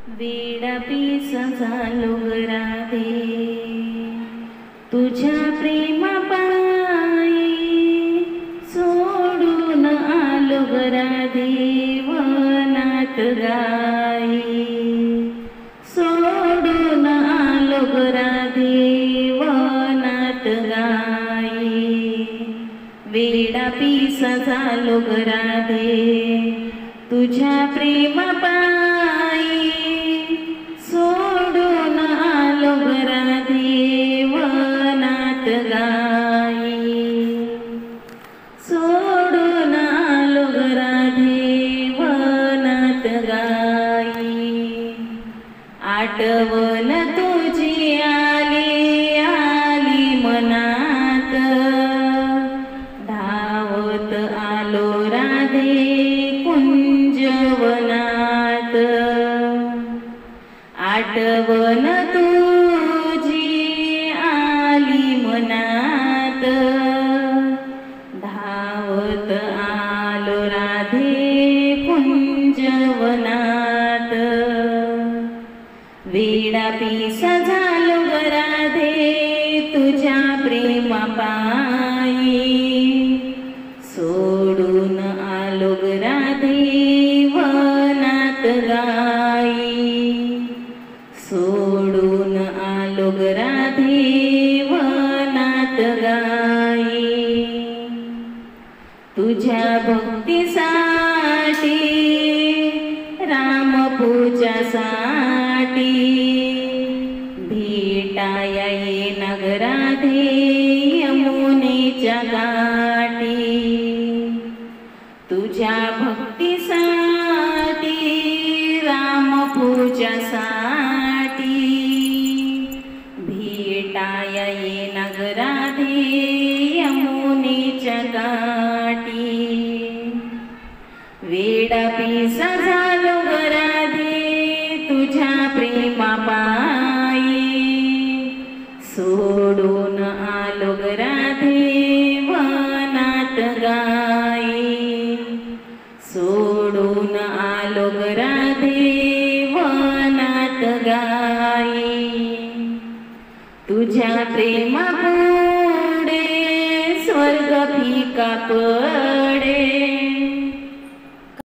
वेडा पीस झालो ग राधे, तुझ्या प्रेमापायी सोडून आलो ग राधे वनात गाई, सोडून आलो ग राधे वनात गाई. वेडा पीस झालो ग राधे, तुझ्या प्रेमापायी सोडून आलो ग राधे वनात गाई, सोडून आलो ग राधे वनात गाई. आठवण तुझी आली आली मनात, धावत आलो राधे कुंजवनात. आठवण तुझी आली मनात, धावत आलो राधे कुंजवनात. वेडा पीस झालो ग राधे, तुझ्या प्रेमापायी सोडून आलो ग राधे वनात गाई, सोडून आलो ग राधे वनात गाई. तुझ्या भक्तीसाठी रामपूजासाठी भेटाया येईन ग राधे यमुनेच्या घाटी. तुझ्या भक्तीसाठी रामपूजासाठी भेटाया येईन ग राधे यमुनेच्या घाटी. वेडा पीस झालो ग राधे, तुझ्या प्रेमापायी सोडून आलो ग राधे वनात गाई, सोडून आलो ग राधे वनात गाई. तुझ्या प्रेमापुढे स्वर्ग फिका पडला,